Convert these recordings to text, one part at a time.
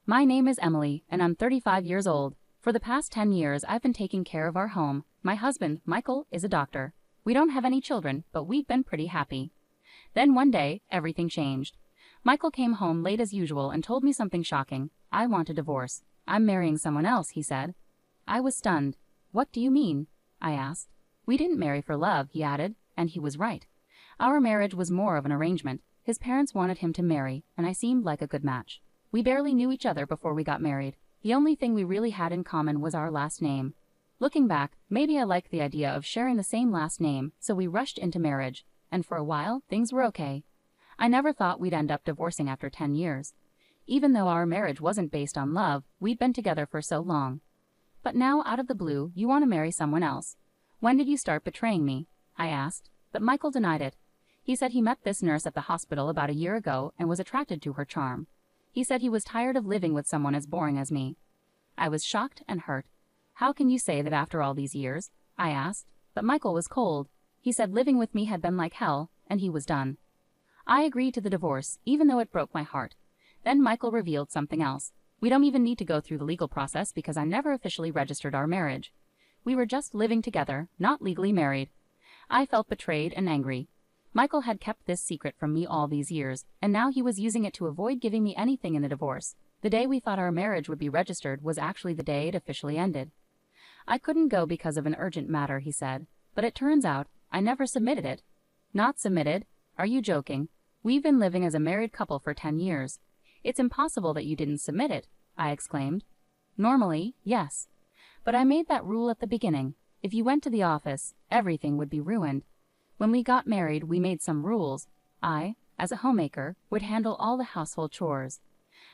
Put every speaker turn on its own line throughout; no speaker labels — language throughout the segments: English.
My name is Emily, and I'm 35 years old. For the past 10 years, I've been taking care of our home. My husband, Michael, is a doctor. We don't have any children, but we've been pretty happy. Then one day, everything changed. Michael came home late as usual and told me something shocking. I want a divorce. I'm marrying someone else, he said. I was stunned. What do you mean? I asked. We didn't marry for love, he added, and he was right. Our marriage was more of an arrangement. His parents wanted him to marry, and I seemed like a good match. We barely knew each other before we got married. The only thing we really had in common was our last name. Looking back, maybe I liked the idea of sharing the same last name, so we rushed into marriage, and for a while, things were okay. I never thought we'd end up divorcing after 10 years. Even though our marriage wasn't based on love, we'd been together for so long. But now, out of the blue, you want to marry someone else. When did you start betraying me? I asked, but Michael denied it. He said he met this nurse at the hospital about a year ago and was attracted to her charm. He said he was tired of living with someone as boring as me. I was shocked and hurt. How can you say that after all these years? I asked, but Michael was cold. He said living with me had been like hell, and he was done. I agreed to the divorce, even though it broke my heart. Then Michael revealed something else. We don't even need to go through the legal process because I never officially registered our marriage. We were just living together, not legally married. I felt betrayed and angry. Michael had kept this secret from me all these years, and now he was using it to avoid giving me anything in the divorce. The day we thought our marriage would be registered was actually the day it officially ended. I couldn't go because of an urgent matter, he said, but it turns out I never submitted it. Not submitted? Are you joking? We've been living as a married couple for 10 years. It's impossible that you didn't submit it, I exclaimed. Normally, yes. But I made that rule at the beginning. If you went to the office, everything would be ruined. When we got married, we made some rules. I, as a homemaker, would handle all the household chores.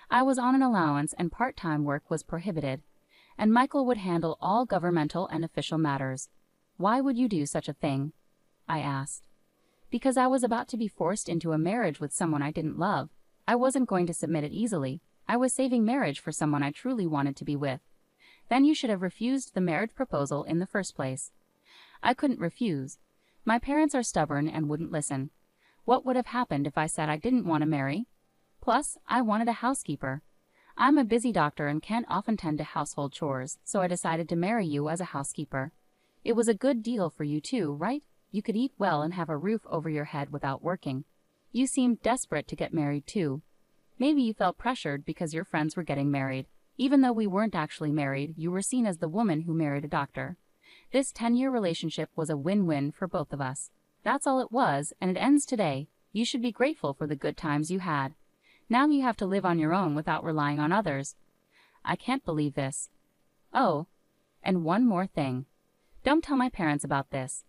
I was on an allowance and part-time work was prohibited. And Michael would handle all governmental and official matters. Why would you do such a thing? I asked. Because I was about to be forced into a marriage with someone I didn't love. I wasn't going to submit it easily. I was saving marriage for someone I truly wanted to be with. Then you should have refused the marriage proposal in the first place. I couldn't refuse. My parents are stubborn and wouldn't listen. What would have happened if I said I didn't want to marry? Plus, I wanted a housekeeper. I'm a busy doctor and can't often tend to household chores, so I decided to marry you as a housekeeper. It was a good deal for you too, right? You could eat well and have a roof over your head without working. You seemed desperate to get married too. Maybe you felt pressured because your friends were getting married. Even though we weren't actually married, you were seen as the woman who married a doctor. This 10-year relationship was a win-win for both of us. That's all it was, and it ends today. You should be grateful for the good times you had. Now you have to live on your own without relying on others. I can't believe this. Oh, and one more thing. Don't tell my parents about this.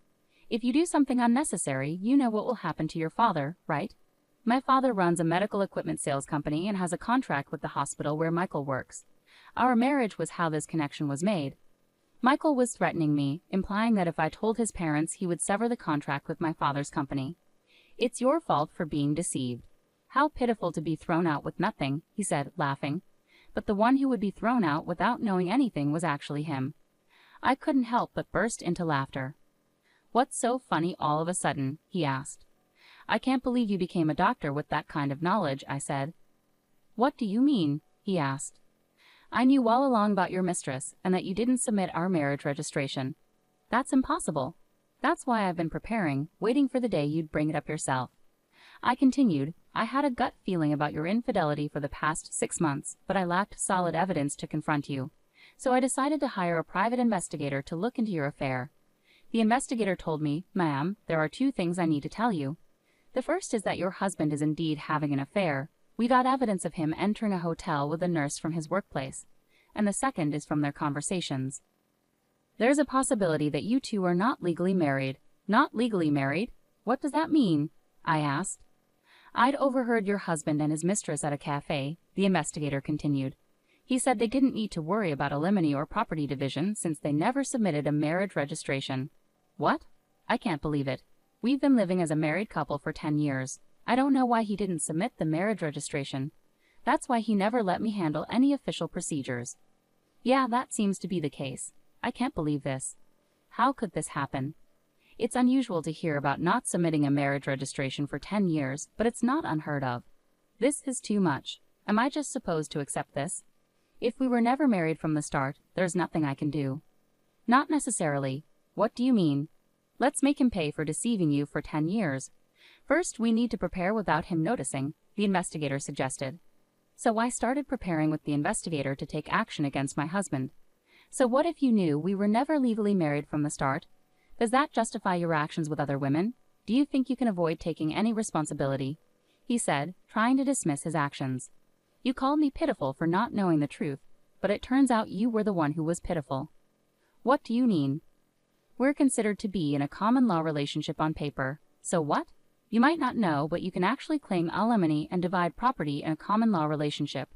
If you do something unnecessary, you know what will happen to your father, right? My father runs a medical equipment sales company and has a contract with the hospital where Michael works. Our marriage was how this connection was made. Michael was threatening me, implying that if I told his parents, he would sever the contract with my father's company. It's your fault for being deceived. How pitiful to be thrown out with nothing, he said, laughing. But the one who would be thrown out without knowing anything was actually him. I couldn't help but burst into laughter. What's so funny all of a sudden? He asked. I can't believe you became a doctor with that kind of knowledge, I said. What do you mean? He asked. I knew all along about your mistress and that you didn't submit our marriage registration. That's impossible. That's why I've been preparing, waiting for the day you'd bring it up yourself. I continued, I had a gut feeling about your infidelity for the past 6 months, but I lacked solid evidence to confront you. So I decided to hire a private investigator to look into your affair. The investigator told me, ma'am, there are 2 things I need to tell you. The first is that your husband is indeed having an affair. We got evidence of him entering a hotel with a nurse from his workplace. And the second is from their conversations. There's a possibility that you two are not legally married. Not legally married? What does that mean? I asked. I'd overheard your husband and his mistress at a cafe, the investigator continued. He said they didn't need to worry about alimony or property division since they never submitted a marriage registration. What? I can't believe it. We've been living as a married couple for 10 years. I don't know why he didn't submit the marriage registration. That's why he never let me handle any official procedures. Yeah, that seems to be the case. I can't believe this. How could this happen? It's unusual to hear about not submitting a marriage registration for 10 years, but it's not unheard of. This is too much. Am I just supposed to accept this? If we were never married from the start, there's nothing I can do. Not necessarily. What do you mean? Let's make him pay for deceiving you for 10 years. First, we need to prepare without him noticing, the investigator suggested. So I started preparing with the investigator to take action against my husband. So what if you knew we were never legally married from the start? Does that justify your actions with other women? Do you think you can avoid taking any responsibility? He said, trying to dismiss his actions. You called me pitiful for not knowing the truth, but it turns out you were the one who was pitiful. What do you mean? We're considered to be in a common law relationship on paper. So what? You might not know, but you can actually claim alimony and divide property in a common law relationship.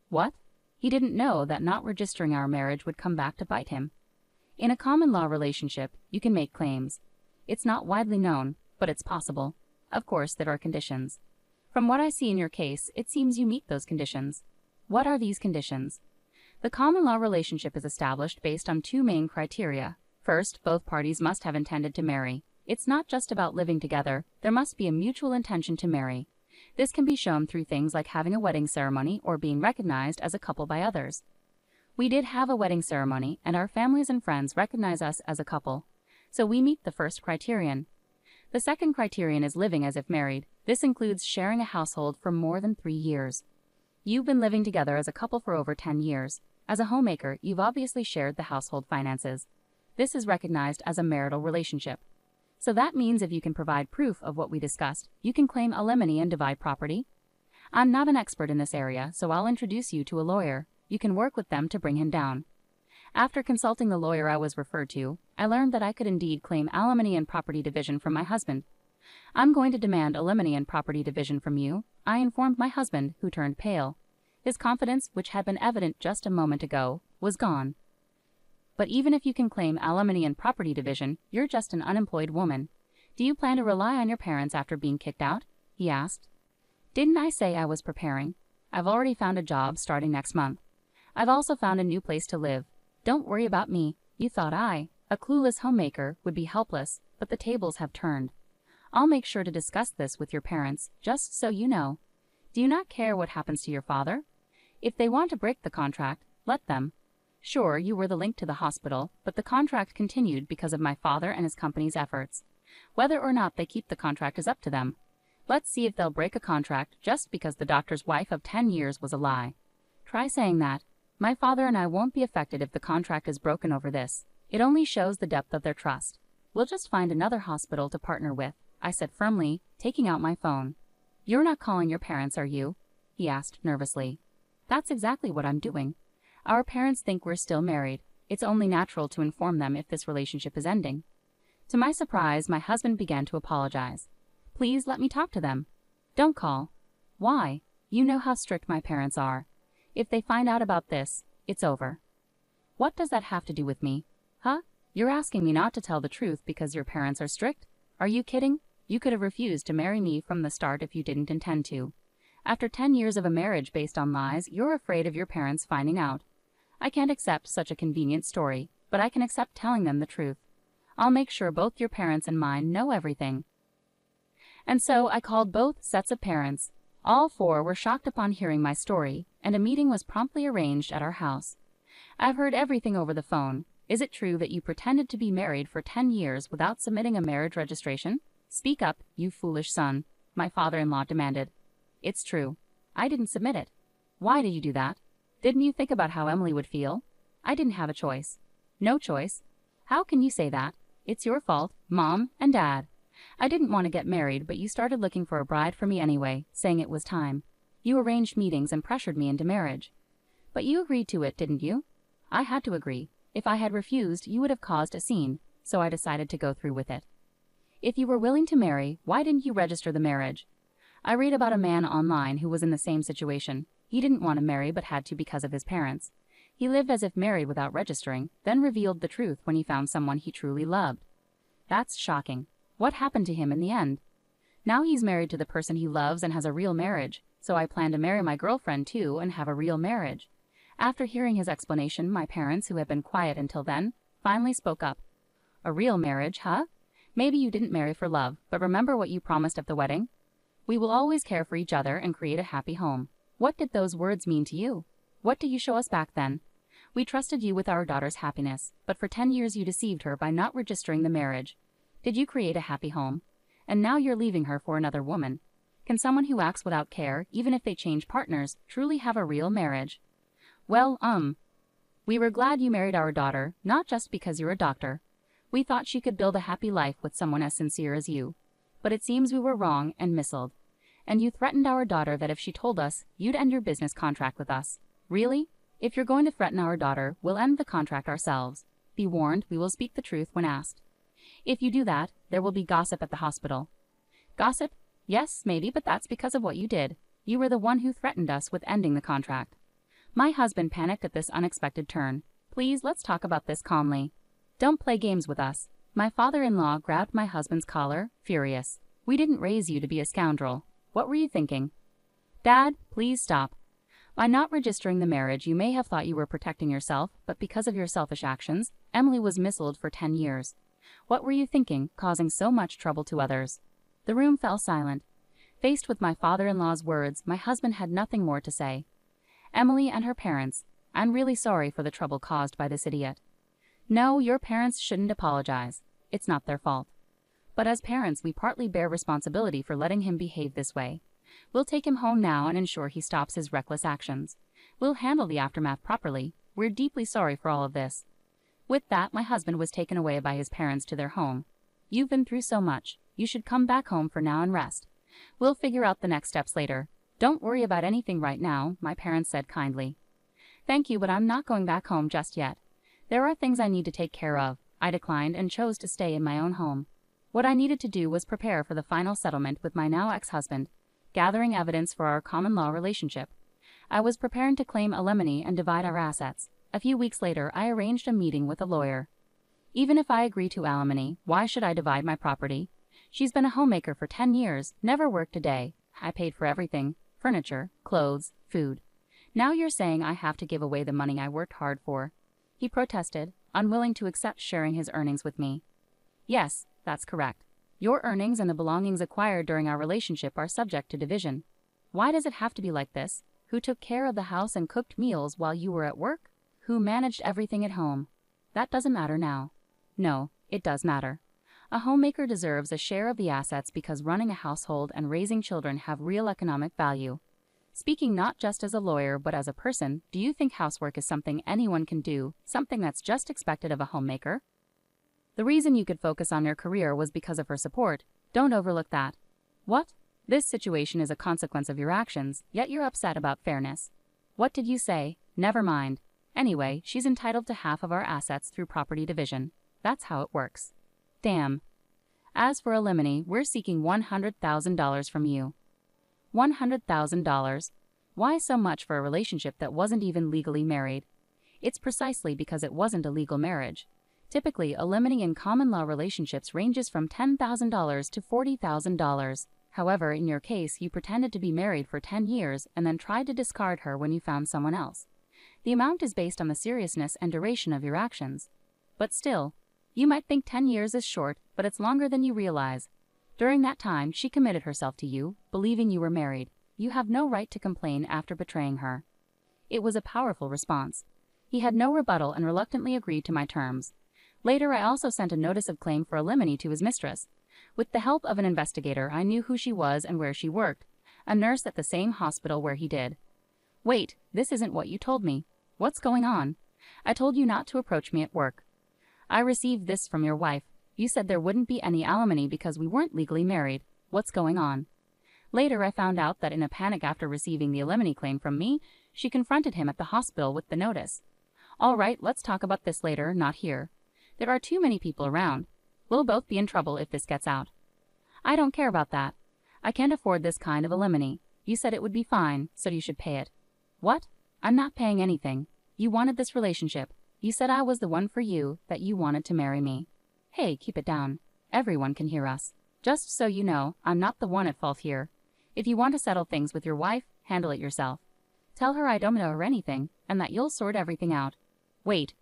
What? He didn't know that not registering our marriage would come back to bite him. In a common law relationship, you can make claims. It's not widely known, but it's possible. Of course, there are conditions. From what I see in your case, it seems you meet those conditions. What are these conditions? The common law relationship is established based on two main criteria. First, both parties must have intended to marry. It's not just about living together, there must be a mutual intention to marry. This can be shown through things like having a wedding ceremony or being recognized as a couple by others. We did have a wedding ceremony, and our families and friends recognize us as a couple. So we meet the first criterion. The second criterion is living as if married. This includes sharing a household for more than 3 years. You've been living together as a couple for over 10 years. As a homemaker, you've obviously shared the household finances. This is recognized as a marital relationship. So that means if you can provide proof of what we discussed, you can claim alimony and divide property. I'm not an expert in this area, so I'll introduce you to a lawyer. You can work with them to bring him down. After consulting the lawyer I was referred to, I learned that I could indeed claim alimony and property division from my husband. I'm going to demand alimony and property division from you, I informed my husband, who turned pale. His confidence, which had been evident just a moment ago, was gone. But even if you can claim alimony and property division, you're just an unemployed woman. Do you plan to rely on your parents after being kicked out? He asked. Didn't I say I was preparing? I've already found a job starting next month. I've also found a new place to live. Don't worry about me. You thought I, a clueless homemaker, would be helpless, but the tables have turned. I'll make sure to discuss this with your parents, just so you know. Do you not care what happens to your father? If they want to break the contract, let them. Sure, you were the link to the hospital, but the contract continued because of my father and his company's efforts. Whether or not they keep the contract is up to them. Let's see if they'll break a contract just because the doctor's wife of 10 years was a lie. Try saying that. My father and I won't be affected if the contract is broken over this. It only shows the depth of their trust. We'll just find another hospital to partner with, I said firmly, taking out my phone. You're not calling your parents, are you? He asked nervously. That's exactly what I'm doing. Our parents think we're still married. It's only natural to inform them if this relationship is ending. To my surprise, my husband began to apologize. Please let me talk to them. Don't call. Why? You know how strict my parents are. If they find out about this, it's over. What does that have to do with me? Huh? You're asking me not to tell the truth because your parents are strict? Are you kidding? You could have refused to marry me from the start if you didn't intend to. After 10 years of a marriage based on lies, you're afraid of your parents finding out. I can't accept such a convenient story, but I can accept telling them the truth. I'll make sure both your parents and mine know everything. And so I called both sets of parents. All 4 were shocked upon hearing my story, and a meeting was promptly arranged at our house. I've heard everything over the phone. Is it true that you pretended to be married for 10 years without submitting a marriage registration? Speak up, you foolish son, my father-in-law demanded. It's true. I didn't submit it. Why did you do that? Didn't you think about how Emily would feel? I didn't have a choice. No choice? How can you say that? It's your fault, Mom and Dad. I didn't want to get married, but you started looking for a bride for me anyway, saying it was time. You arranged meetings and pressured me into marriage. But you agreed to it, didn't you? I had to agree. If I had refused, you would have caused a scene, so I decided to go through with it. If you were willing to marry, why didn't you register the marriage? I read about a man online who was in the same situation. He didn't want to marry but had to because of his parents. He lived as if married without registering, then revealed the truth when he found someone he truly loved. That's shocking. What happened to him in the end? Now he's married to the person he loves and has a real marriage, so I plan to marry my girlfriend too and have a real marriage. After hearing his explanation, my parents, who had been quiet until then, finally spoke up. A real marriage, huh? Maybe you didn't marry for love, but remember what you promised at the wedding? We will always care for each other and create a happy home. What did those words mean to you? What do you show us back then? We trusted you with our daughter's happiness, but for 10 years you deceived her by not registering the marriage. Did you create a happy home? And now you're leaving her for another woman. Can someone who acts without care, even if they change partners, truly have a real marriage? Well, we were glad you married our daughter, not just because you're a doctor. We thought she could build a happy life with someone as sincere as you. But it seems we were wrong and misled. And you threatened our daughter that if she told us, you'd end your business contract with us. Really? If you're going to threaten our daughter, we'll end the contract ourselves. Be warned, we will speak the truth when asked. If you do that, there will be gossip at the hospital. Gossip? Yes, maybe, but that's because of what you did. You were the one who threatened us with ending the contract. My husband panicked at this unexpected turn. Please, let's talk about this calmly. Don't play games with us. My father-in-law grabbed my husband's collar, furious. We didn't raise you to be a scoundrel. What were you thinking? Dad, please stop. By not registering the marriage, you may have thought you were protecting yourself, but because of your selfish actions, Emily was misled for 10 years. What were you thinking, causing so much trouble to others? The room fell silent. Faced with my father-in-law's words, my husband had nothing more to say. Emily and her parents, I'm really sorry for the trouble caused by this idiot. No, your parents shouldn't apologize. It's not their fault. But as parents, we partly bear responsibility for letting him behave this way. We'll take him home now and ensure he stops his reckless actions. We'll handle the aftermath properly. We're deeply sorry for all of this. With that, my husband was taken away by his parents to their home. You've been through so much. You should come back home for now and rest. We'll figure out the next steps later. Don't worry about anything right now, my parents said kindly. Thank you, but I'm not going back home just yet. There are things I need to take care of. I declined and chose to stay in my own home. What I needed to do was prepare for the final settlement with my now ex-husband, gathering evidence for our common law relationship. I was preparing to claim alimony and divide our assets. A few weeks later, I arranged a meeting with a lawyer. Even if I agree to alimony, why should I divide my property? She's been a homemaker for 10 years, never worked a day. I paid for everything: furniture, clothes, food. Now you're saying I have to give away the money I worked hard for. He protested, unwilling to accept sharing his earnings with me. Yes, that's correct. Your earnings and the belongings acquired during our relationship are subject to division. Why does it have to be like this? Who took care of the house and cooked meals while you were at work? Who managed everything at home? That doesn't matter now. No, it does matter. A homemaker deserves a share of the assets because running a household and raising children have real economic value. Speaking not just as a lawyer but as a person, do you think housework is something anyone can do, something that's just expected of a homemaker? The reason you could focus on your career was because of her support. Don't overlook that. What? This situation is a consequence of your actions, yet you're upset about fairness. What did you say? Never mind. Anyway, she's entitled to half of our assets through property division. That's how it works. Damn. As for alimony, we're seeking $100,000 from you. $100,000? Why so much for a relationship that wasn't even legally married? It's precisely because it wasn't a legal marriage. Typically, alimony in common law relationships ranges from $10,000 to $40,000. However, in your case, you pretended to be married for 10 years and then tried to discard her when you found someone else. The amount is based on the seriousness and duration of your actions. But still, you might think 10 years is short, but it's longer than you realize. During that time, she committed herself to you, believing you were married. You have no right to complain after betraying her. It was a powerful response. He had no rebuttal and reluctantly agreed to my terms. Later, I also sent a notice of claim for alimony to his mistress. With the help of an investigator, I knew who she was and where she worked, a nurse at the same hospital where he did. Wait, this isn't what you told me. What's going on? I told you not to approach me at work. I received this from your wife. You said there wouldn't be any alimony because we weren't legally married. What's going on? Later, I found out that in a panic after receiving the alimony claim from me, she confronted him at the hospital with the notice. All right, let's talk about this later, not here. There are too many people around. We'll both be in trouble if this gets out. I don't care about that. I can't afford this kind of alimony. You said it would be fine, so you should pay it. What? I'm not paying anything. You wanted this relationship. You said I was the one for you, that you wanted to marry me. Hey, keep it down. Everyone can hear us. Just so you know, I'm not the one at fault here. If you want to settle things with your wife, handle it yourself. Tell her I don't know her anything, and that you'll sort everything out. Wait.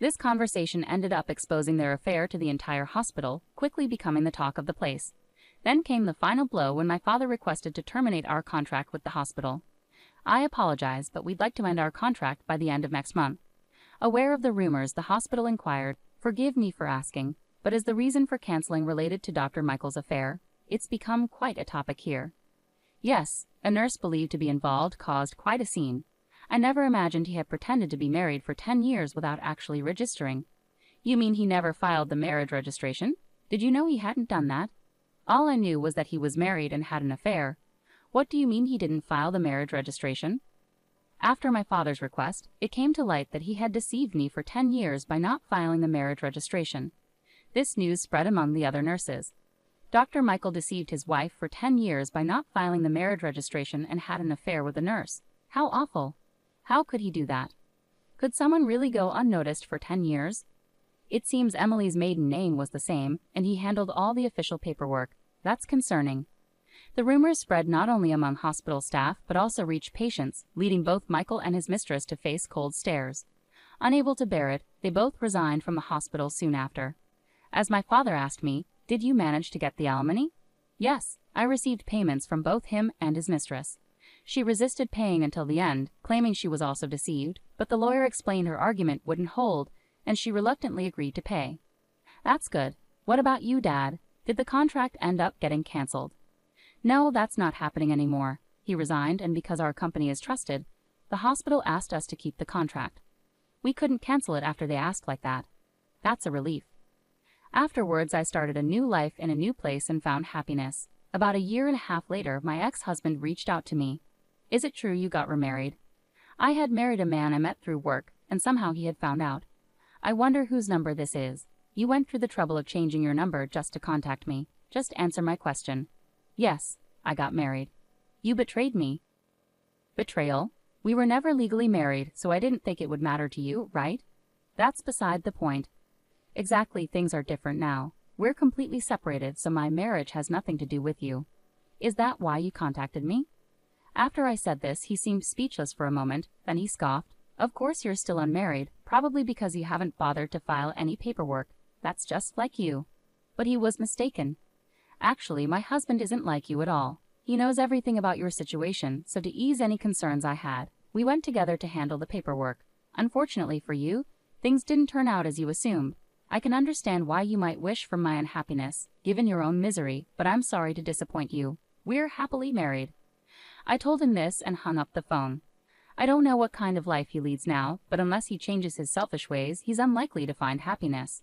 This conversation ended up exposing their affair to the entire hospital, quickly becoming the talk of the place. Then came the final blow when my father requested to terminate our contract with the hospital. I apologize, but we'd like to end our contract by the end of next month. Aware of the rumors, the hospital inquired, "Forgive me for asking, but is the reason for canceling related to Dr. Michael's affair? It's become quite a topic here." Yes, a nurse believed to be involved caused quite a scene. I never imagined he had pretended to be married for 10 years without actually registering. You mean he never filed the marriage registration? Did you know he hadn't done that? All I knew was that he was married and had an affair. What do you mean he didn't file the marriage registration? After my father's request, it came to light that he had deceived me for 10 years by not filing the marriage registration. This news spread among the other nurses. Dr. Michael deceived his wife for 10 years by not filing the marriage registration and had an affair with a nurse. How awful! How could he do that? Could someone really go unnoticed for 10 years? It seems Emily's maiden name was the same, and he handled all the official paperwork. That's concerning. The rumors spread not only among hospital staff but also reached patients, leading both Michael and his mistress to face cold stares. Unable to bear it, they both resigned from the hospital soon after. As my father asked me, "Did you manage to get the alimony?" Yes, I received payments from both him and his mistress. She resisted paying until the end, claiming she was also deceived, but the lawyer explained her argument wouldn't hold, and she reluctantly agreed to pay. That's good. What about you, Dad? Did the contract end up getting canceled? No, that's not happening anymore. He resigned, and because our company is trusted, the hospital asked us to keep the contract. We couldn't cancel it after they asked like that. That's a relief. Afterwards, I started a new life in a new place and found happiness. About a year and a half later, my ex-husband reached out to me. "Is it true you got remarried?" I had married a man I met through work, and somehow he had found out. I wonder whose number this is. You went through the trouble of changing your number just to contact me. Just answer my question. Yes, I got married. You betrayed me. Betrayal? We were never legally married, so I didn't think it would matter to you, right? That's beside the point. Exactly, things are different now. We're completely separated, so my marriage has nothing to do with you. Is that why you contacted me? After I said this, he seemed speechless for a moment, then he scoffed. Of course you're still unmarried, probably because you haven't bothered to file any paperwork. That's just like you. But he was mistaken. Actually, my husband isn't like you at all. He knows everything about your situation, so to ease any concerns I had, we went together to handle the paperwork. Unfortunately for you, things didn't turn out as you assumed. I can understand why you might wish for my unhappiness, given your own misery, but I'm sorry to disappoint you. We're happily married. I told him this and hung up the phone. I don't know what kind of life he leads now, but unless he changes his selfish ways, he's unlikely to find happiness.